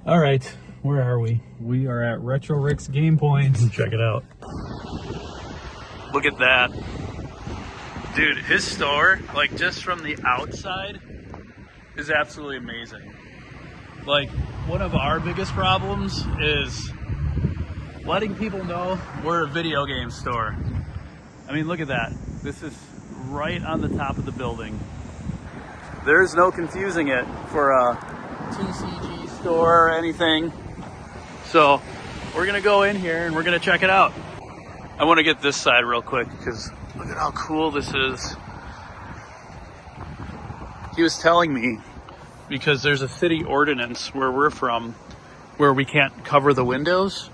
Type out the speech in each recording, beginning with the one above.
All right, where are we? We are at Retro Rick's Game Point. Check it out. Look at that. Dude, his store, like just from the outside, is absolutely amazing. Like, one of our biggest problems is letting people know we're a video game store. I mean, look at that. This is right on the top of the building. There's no confusing it for a TCG store or anything. So we're gonna go in here and we're gonna check it out. I wanna get this side real quick because look at how cool this is. He was telling me, because there's a city ordinance where we're from where we can't cover the windows,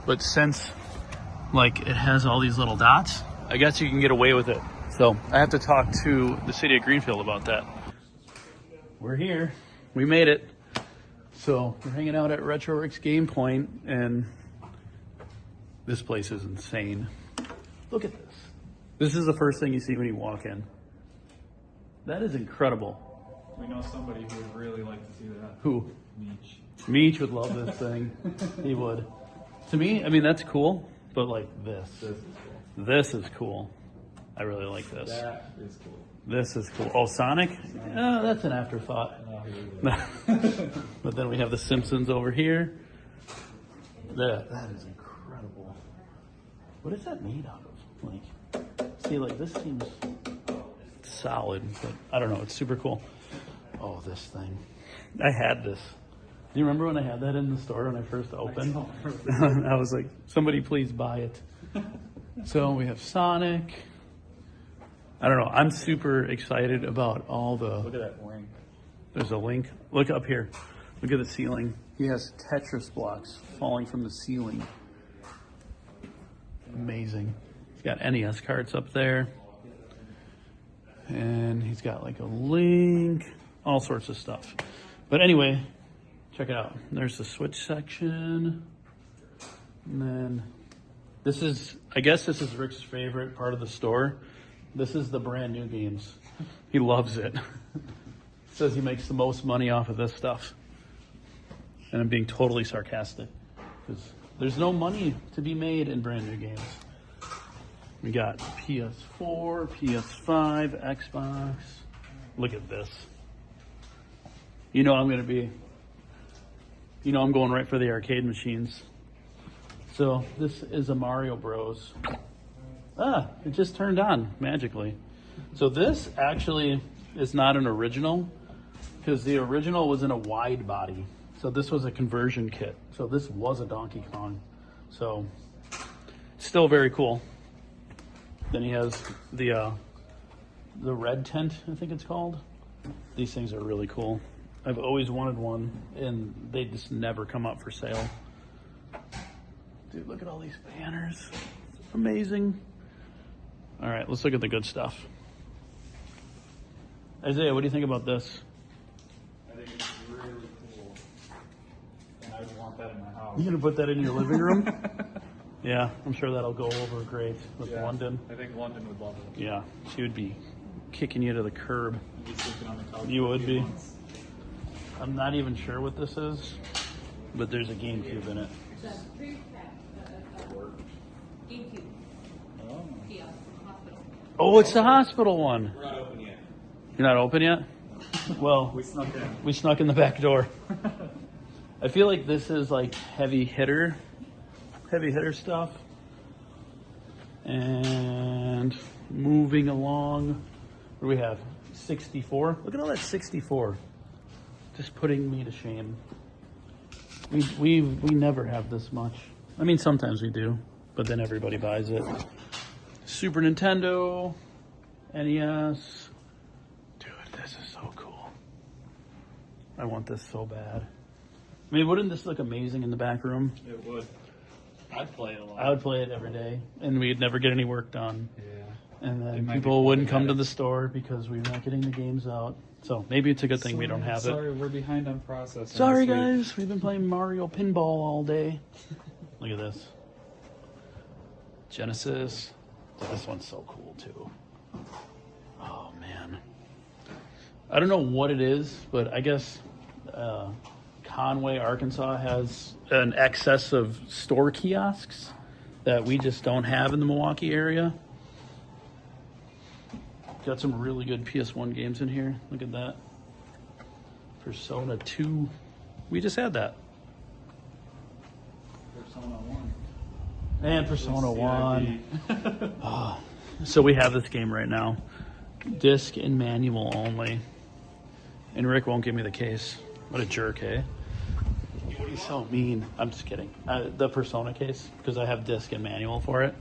but since like it has all these little dots, I guess you can get away with it. So I have to talk to the city of Greenfield about that. We're here, we made it. So we're hanging out at Retro Rick's Game Point, and this place is insane. Look at this. This is the first thing you see when you walk in. That is incredible. We know somebody who would really like to see that. Who? Meech. Meech would love this thing. He would. To me, I mean, that's cool, but like this. This is cool. I really like this. That is cool. This is cool. Oh, Sonic? That's an afterthought. But then we have the Simpsons over here. That is incredible. What is that made out of? Like, see, like this seems solid, but I don't know. It's super cool. Oh, this thing. I had this. Do you remember when I had that in the store when I first opened? I was like, somebody please buy it. So we have Sonic. I don't know. I'm super excited about all the... Look at that wing. There's a link. Look up here. Look at the ceiling. He has Tetris blocks falling from the ceiling. Amazing. He's got NES cards up there. And he's got like a link. All sorts of stuff. But anyway, check it out. There's the Switch section. And then this is, I guess this is Rick's favorite part of the store. This is the brand new games. He loves it. Says he makes the most money off of this stuff. And I'm being totally sarcastic because there's no money to be made in brand new games. We got PS4, PS5, Xbox. Look at this. You know I'm going right for the arcade machines. So this is a Mario Bros. It just turned on magically. So this actually is not an original because the original was in a wide body. So this was a conversion kit. So this was a Donkey Kong. So still very cool. Then he has the red tent, I think it's called. These things are really cool. I've always wanted one and they just never come up for sale. Dude, look at all these banners. Amazing. All right, let's look at the good stuff. Isaiah, what do you think about this? I think it's really cool. And I would want that in my house. You gonna put that in your living room? Yeah, I'm sure that'll go over great with London. I think London would love it. Yeah, she would be kicking you to the curb. You'd be sleeping on the couch. You would be. I'm not even sure what this is, but there's a GameCube in it. GameCube. Oh. Yeah, hospital. Oh, it's the hospital one. We're not open yet. You're not open yet? Well, We snuck in. we snuck in the back door. I feel like this is like heavy hitter stuff. And moving along, what do we have? 64. Look at all that 64. Just putting me to shame. We never have this much. I mean, sometimes we do, but then everybody buys it. Super Nintendo, NES. Dude, this is so cool. I want this so bad. I mean, wouldn't this look amazing in the back room? It would. I'd play it a lot. I would play it every day, and we'd never get any work done. Yeah. And It then might people be wouldn't come to problematic. the store because we were not getting the games out. So maybe it's a good thing we don't have it. Sorry, we're behind on processing. Sorry, this week. guys. We've been playing Mario Pinball all day. Look at this. Genesis. This one's so cool, too. Oh, man. I don't know what it is, but I guess Conway, Arkansas has an excess of store kiosks that we just don't have in the Milwaukee area. Got some really good PS1 games in here. Look at that. Persona 2. We just had that. Persona 1. And Persona 1. So we have this game right now. Disc and manual only. And Rick won't give me the case. What a jerk, eh? He's so mean. I'm just kidding. The Persona case, because I have disc and manual for it.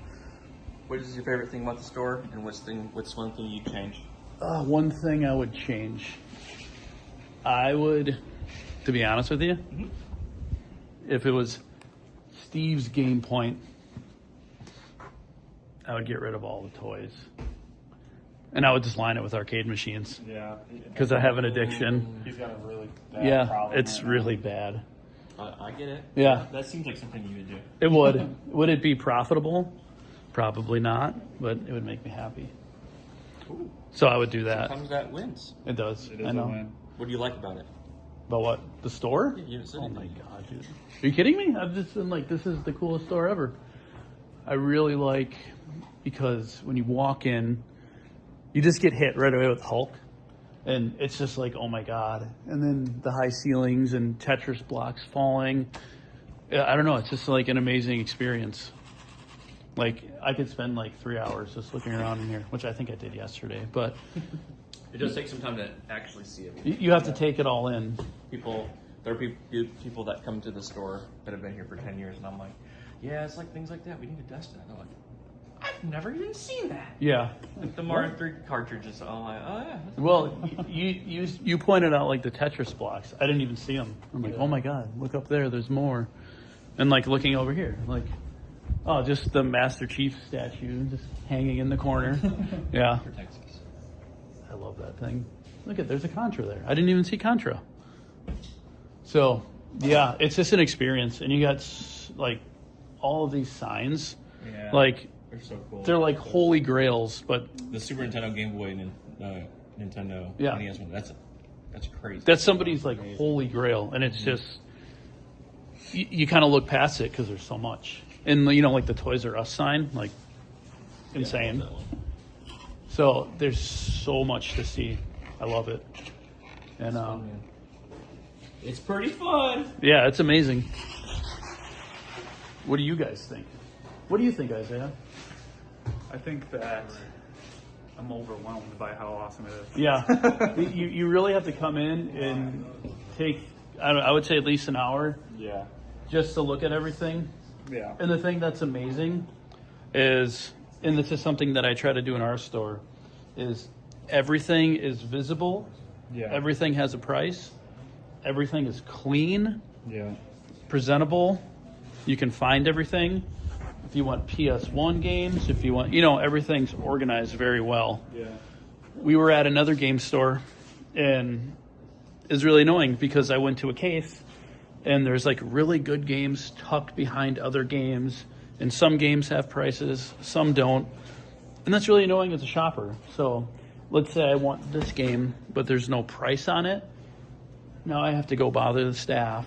What is your favorite thing about the store, and what's one thing you'd change? One thing I would change. I would, to be honest with you, if it was Steve's Game Point, I would get rid of all the toys. And I would just line it with arcade machines. Yeah. Because I have an addiction. He's got a really bad problem. It's really bad. I get it. Yeah. That seems like something you would do. It would. Would it be profitable? Probably not, but it would make me happy. Ooh. So I would do that. Sometimes that wins. It does. It is I know. a win. What do you like about it? About what? The store? Yeah, you haven't said Oh anything. my god, dude. Are you kidding me? I've just been like, this is the coolest store ever. I really like, because when you walk in, you just get hit right away with Hulk. And it's just like, oh my god. And then the high ceilings and Tetris blocks falling. I don't know. It's just like an amazing experience. Like, I could spend like 3 hours just looking around in here, which I think I did yesterday. But It does take some time to actually see it. you have to take it all in. There are people that come to the store that have been here for 10 years, and I'm like, yeah, it's like things like that. We need to test it. And they're like, I've never even seen that. Yeah. Like the Mario 3 cartridges. I'm like, oh yeah. Well, you pointed out like the Tetris blocks. I didn't even see them. I'm like, oh my god, look up there. There's more. And like looking over here, like, oh, just the Master Chief statue just hanging in the corner. Yeah. Protects us. I love that thing. Look at, there's a Contra there. I didn't even see Contra. So, yeah, it's just an experience. And you got like all of these signs. Yeah. Like, They're so cool. they're like holy grails, but The Super Nintendo, Game Boy, and Nintendo Yeah. NES one. That's crazy. that's somebody's like holy grail. And it's just, you kind of look past it because there's so much. And, you know, like the Toys R Us sign, like, insane. Yeah, I love that one. So there's so much to see. I love it. And It's pretty fun. yeah, it's amazing. What do you guys think? What do you think, Isaiah? I think that I'm overwhelmed by how awesome it is. Yeah, you really have to come in and take, I would say at least an hour Yeah. just to look at everything. Yeah. And the thing that's amazing is, and this is something that I try to do in our store, is everything is visible. Yeah. Everything has a price. Everything is clean, Yeah. presentable. You can find everything. If you want PS1 games, if you want, you know, everything's organized very well. Yeah. We were at another game store, and it's really annoying because I went to a case and there's like really good games tucked behind other games, and some games have prices, some don't. And that's really annoying as a shopper. So let's say I want this game, but there's no price on it. Now I have to go bother the staff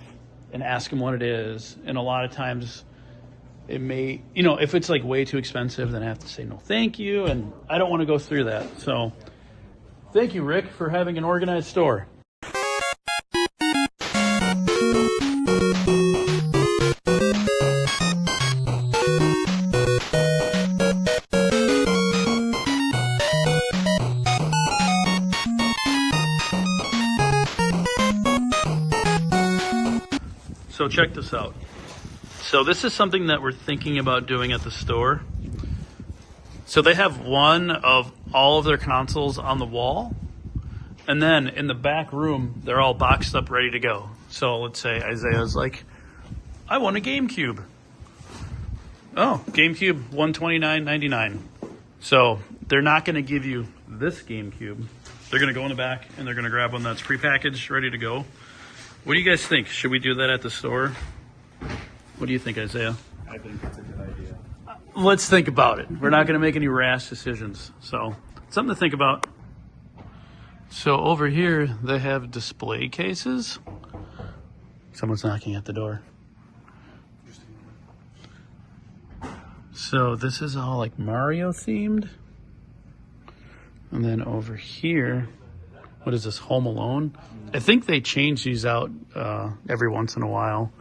and ask them what it is. And a lot of times it may, you know, if it's like way too expensive, then I have to say no thank you. And I don't want to go through that. So thank you, Rick, for having an organized store. So check this out. So this is something that we're thinking about doing at the store. So they have one of all of their consoles on the wall. And then in the back room, they're all boxed up, ready to go. So let's say Isaiah's like, I want a GameCube. Oh, GameCube, $129.99. So they're not going to give you this GameCube. They're going to go in the back and they're going to grab one that's prepackaged, ready to go. What do you guys think? Should we do that at the store? What do you think, Isaiah? I think that's a good idea. Let's think about it. We're not going to make any rash decisions. So, something to think about. So, over here, they have display cases. Someone's knocking at the door. So this is all like Mario themed. And then over here, what is this, Home Alone? I think they change these out every once in a while.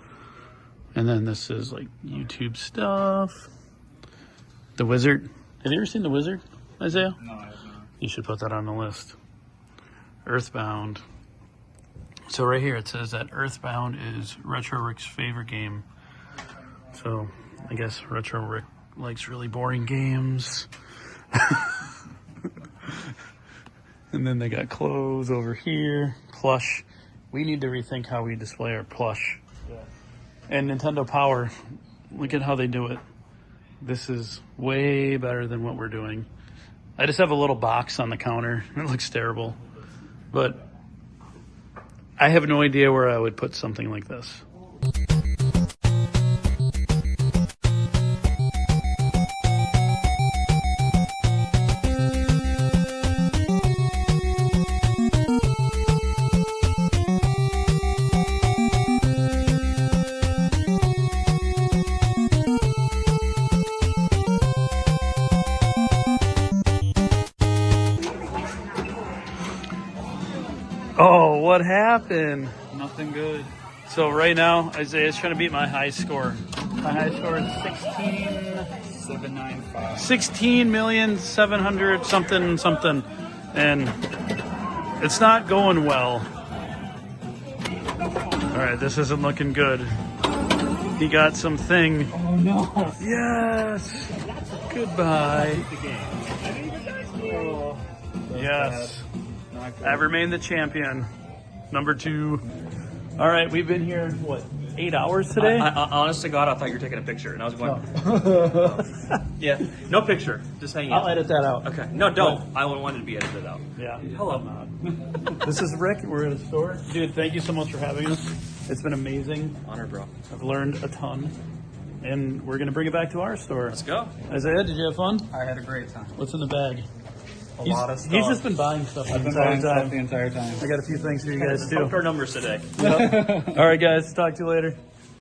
And then this is like YouTube stuff. The Wizard. Have you ever seen The Wizard, Isaiah? No, I have not. You should put that on the list. Earthbound. So right here it says that Earthbound is Retro Rick's favorite game. So I guess Retro Rick likes really boring games. And then they got clothes over here. Plush. We need to rethink how we display our plush. Yeah. And Nintendo Power. Look at how they do it. This is way better than what we're doing. I just have a little box on the counter. It looks terrible. But I have no idea where I would put something like this. Oh, what happened? Nothing good. So right now, Isaiah's trying to beat my high score. My high score is 795. 16,700 something. And it's not going well. All right, this isn't looking good. He got something. Oh no. Yes. Goodbye. Oh, Yes. not good. I remain the champion. Number 2. All right, we've been here, what, 8 hours today? I, honest to God, I thought you were taking a picture, and I was going, yeah, no picture, just hanging I'll out. edit that out. Okay, no, don't. I would want it to be edited out. Yeah. Hello. This is Rick. We're at a store. Dude, thank you so much for having us. It's been amazing. Honor, bro. I've learned a ton. And we're going to bring it back to our store. Let's go. Isaiah, did you have fun? I had a great time. What's in the bag? A lot of stuff. He's just been buying stuff I've the been entire buying stuff time. the entire time. I got a few things for you guys, too. Our numbers today. Yep. All right, guys. Talk to you later.